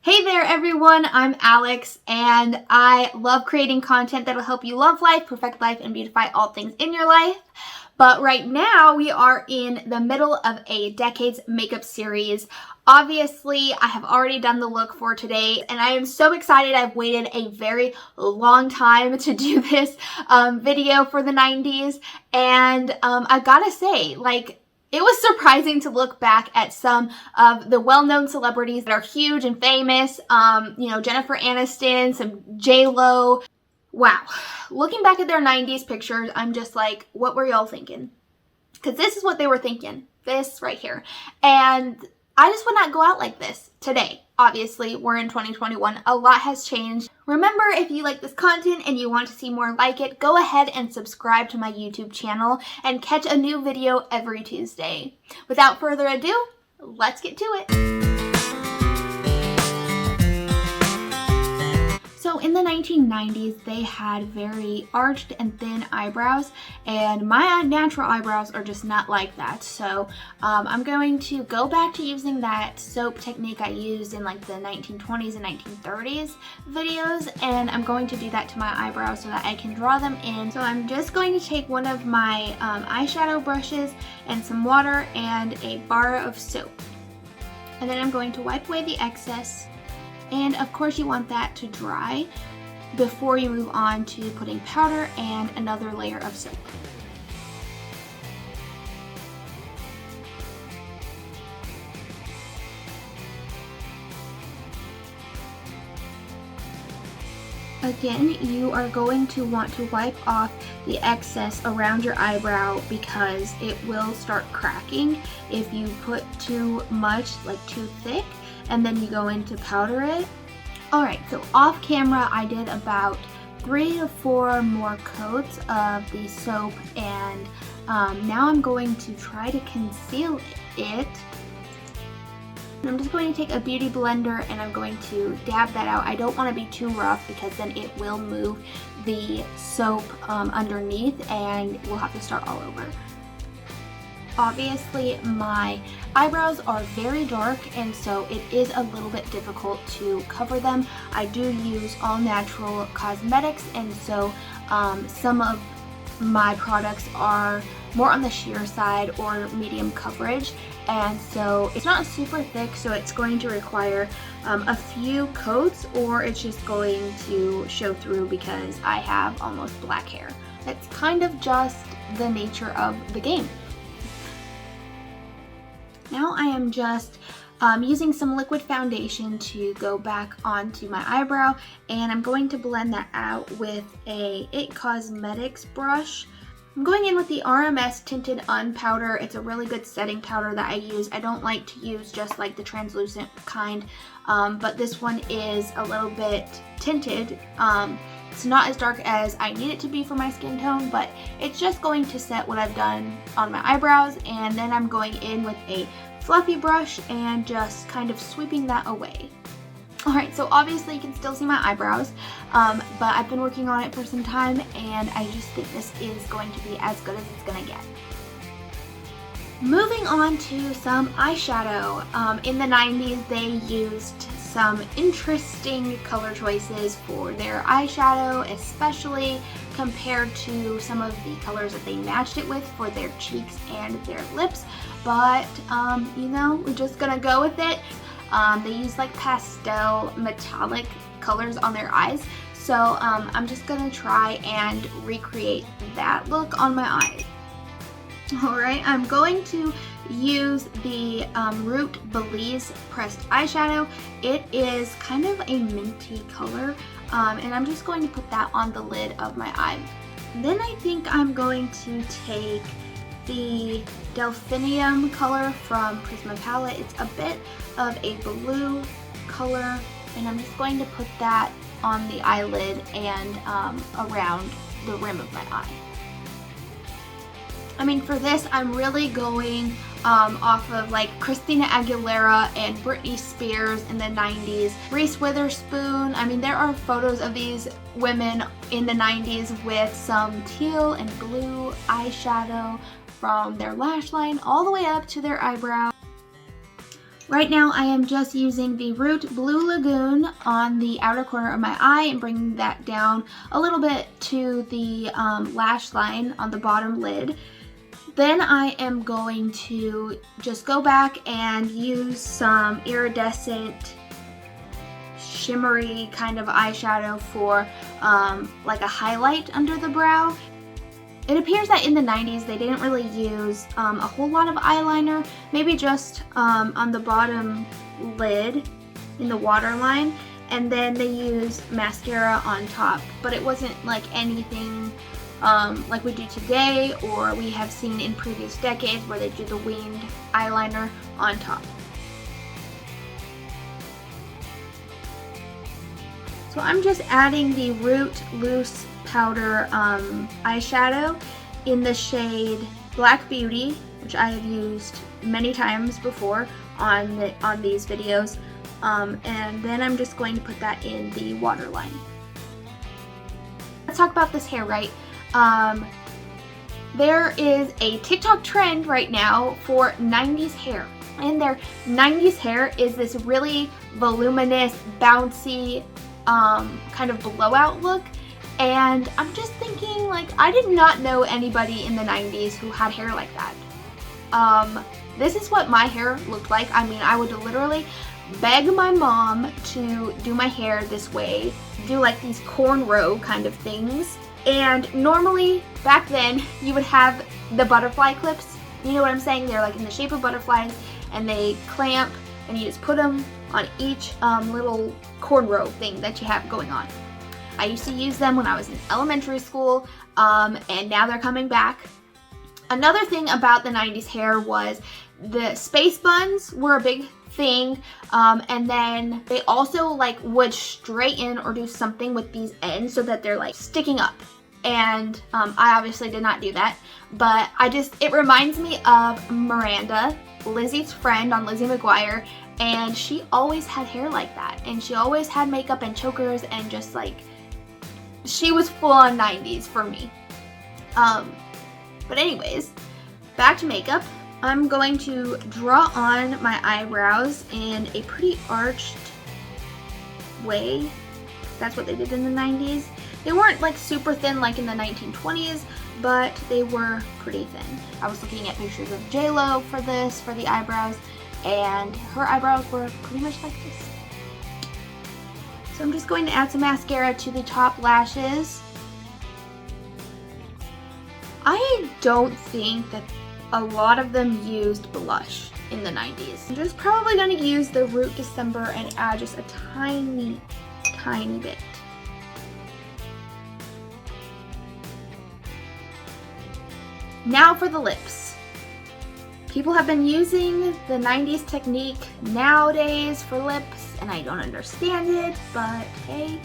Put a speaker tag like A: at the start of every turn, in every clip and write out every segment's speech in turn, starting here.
A: Hey there everyone, I'm Alyxx and I love creating content that'll help you love life, perfect life, and beautify all things in your life. But right now we are in the middle of a decades makeup series. Obviously, I have already done the look for today and I am so excited. I've waited a very long time to do this video for the 90s, and I gotta say, it was surprising to look back at some of the well-known celebrities that are huge and famous. Jennifer Aniston, some J-Lo. Wow. Looking back at their 90s pictures, I'm just like, what were y'all thinking? Because this is what they were thinking. This right here. And I just would not go out like this today. Obviously, we're in 2021. A lot has changed. Remember, if you like this content and you want to see more like it, go ahead and subscribe to my YouTube channel and catch a new video every Tuesday. Without further ado, let's get to it. So in the 1990s, they had very arched and thin eyebrows, and my natural eyebrows are just not like that. So I'm going to go back to using that soap technique I used in like the 1920s and 1930s videos, and I'm going to do that to my eyebrows so that I can draw them in. So I'm just going to take one of my eyeshadow brushes and some water and a bar of soap. And then I'm going to wipe away the excess. And of course you want that to dry before you move on to putting powder and another layer of soap. Again, you are going to want to wipe off the excess around your eyebrow because it will start cracking if you put too much, like too thick, and then you go in to powder it. Alright, so off camera I did about 3 to 4 more coats of the soap, and now I'm going to try to conceal it. And I'm just going to take a beauty blender and I'm going to dab that out. I don't want to be too rough because then it will move the soap underneath and we'll have to start all over. Obviously, my eyebrows are very dark, and so it is a little bit difficult to cover them. I do use all natural cosmetics, and so some of my products are more on the sheer side or medium coverage, and so it's not super thick, so it's going to require a few coats or it's just going to show through because I have almost black hair. That's kind of just the nature of the game. Now I am just using some liquid foundation to go back onto my eyebrow, and I'm going to blend that out with a It Cosmetics brush. I'm going in with the RMS Tinted Unpowder. It's a really good setting powder that I use. I don't like to use just like the translucent kind, but this one is a little bit tinted. It's not as dark as I need it to be for my skin tone, but it's just going to set what I've done on my eyebrows, and then I'm going in with a fluffy brush and just kind of sweeping that away. Alright, so obviously you can still see my eyebrows, but I've been working on it for some time and I just think this is going to be as good as it's going to get. Moving on to some eyeshadow. In the 90s they used some interesting color choices for their eyeshadow, especially compared to some of the colors that they matched it with for their cheeks and their lips, but we're just gonna go with it. They use like pastel metallic colors on their eyes, so I'm just gonna try and recreate that look on my eyes. Alright, I'm going to use the Root Belize pressed eyeshadow. It is kind of a minty color, and I'm just going to put that on the lid of my eye. Then I think I'm going to take the Delphinium color from Prisma palette. It's a bit of a blue color, and I'm just going to put that on the eyelid and around the rim of my eye. I mean, for this, I'm really going off of like Christina Aguilera and Britney Spears in the 90s. Reese Witherspoon. I mean, there are photos of these women in the 90s with some teal and blue eyeshadow from their lash line all the way up to their eyebrow. Right now I am just using the Root Blue Lagoon on the outer corner of my eye and bringing that down a little bit to the lash line on the bottom lid. Then I am going to just go back and use some iridescent shimmery kind of eyeshadow for like a highlight under the brow. It appears that in the 90s they didn't really use a whole lot of eyeliner, maybe just on the bottom lid in the waterline, and then they used mascara on top, but it wasn't like anything like we do today or we have seen in previous decades where they do the winged eyeliner on top. So I'm just adding the Root Loose Powder eyeshadow in the shade Black Beauty, which I have used many times before on these videos, and then I'm just going to put that in the waterline. Let's talk about this hair, right? There is a TikTok trend right now for 90s hair, and their 90s hair is this really voluminous, bouncy kind of blowout look. And I'm just thinking, like, I did not know anybody in the 90s who had hair like that. This is what my hair looked like. I mean, I would literally beg my mom to do my hair this way, do like these cornrow kind of things. And normally, back then, you would have the butterfly clips. You know what I'm saying? They're like in the shape of butterflies, and they clamp, and you just put them on each little cornrow thing that you have going on. I used to use them when I was in elementary school, and now they're coming back. Another thing about the 90s hair was the space buns were a big thing, and then they also like would straighten or do something with these ends so that they're like sticking up. And I obviously did not do that, but it reminds me of Miranda, Lizzie's friend on Lizzie McGuire, and she always had hair like that, and she always had makeup and chokers, and just like, she was full on 90s for me. But anyways, back to makeup. I'm going to draw on my eyebrows in a pretty arched way. That's what they did in the 90s. They weren't like super thin like in the 1920s, but they were pretty thin. I was looking at pictures of J-Lo for this, for the eyebrows, and her eyebrows were pretty much like this. So I'm just going to add some mascara to the top lashes. I don't think that a lot of them used blush in the 90s. I'm just probably going to use the Root December and add just a tiny, tiny bit. Now for the lips. People have been using the 90s technique nowadays for lips, and I don't understand it, but hey,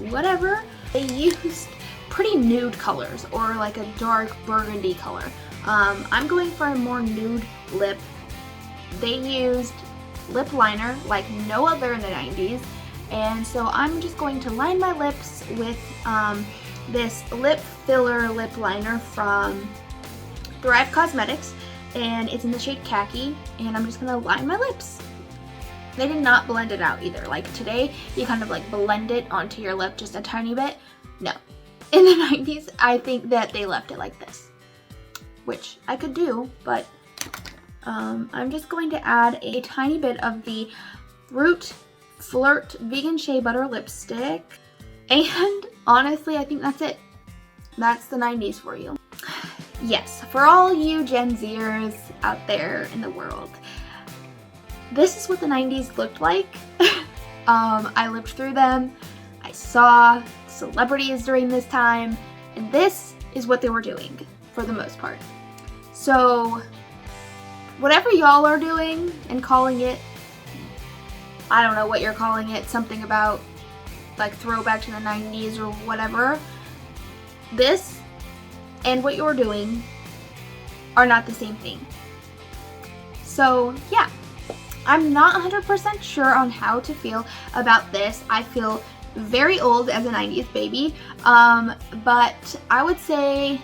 A: whatever. They used pretty nude colors, or like a dark burgundy color. I'm going for a more nude lip. They used lip liner like no other in the 90s, and so I'm just going to line my lips with this lip filler lip liner from Causemetics, and it's in the shade Kackie, and I'm just gonna line my lips. They did not blend it out either. Like today, you kind of like blend it onto your lip just a tiny bit. No. In the 90s, I think that they left it like this, which I could do, but I'm just going to add a tiny bit of the Root Flirt Vegan Shea Butter Lipstick, and honestly, I think that's it. That's the 90s for you. Yes, for all you Gen Zers out there in the world, this is what the 90s looked like. I lived through them. I saw celebrities during this time, and this is what they were doing for the most part. So whatever y'all are doing and calling it, I don't know what you're calling it, something about like throwback to the 90s or whatever, this and what you're doing are not the same thing. So yeah, I'm not 100% sure on how to feel about this. I feel very old as a 90s baby, but I would say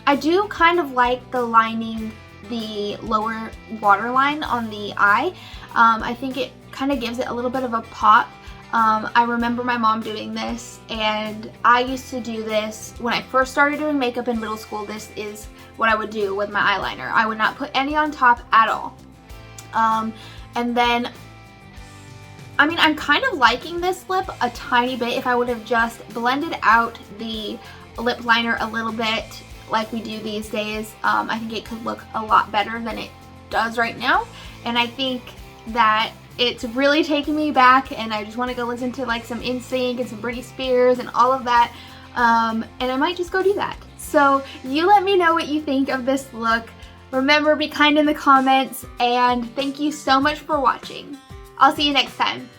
A: I do kind of like the lining the lower waterline on the eye. I think it kind of gives it a little bit of a pop. I remember my mom doing this, and I used to do this when I first started doing makeup in middle school. This is what I would do with my eyeliner. I would not put any on top at all. And then, I mean, I'm kind of liking this lip a tiny bit. If I would have just blended out the lip liner a little bit like we do these days, I think it could look a lot better than it does right now. And I think that it's really taking me back, and I just want to go listen to like some NSYNC and some Britney Spears and all of that, and I might just go do that. So you let me know what you think of this look. Remember, be kind in the comments, and thank you so much for watching. I'll see you next time.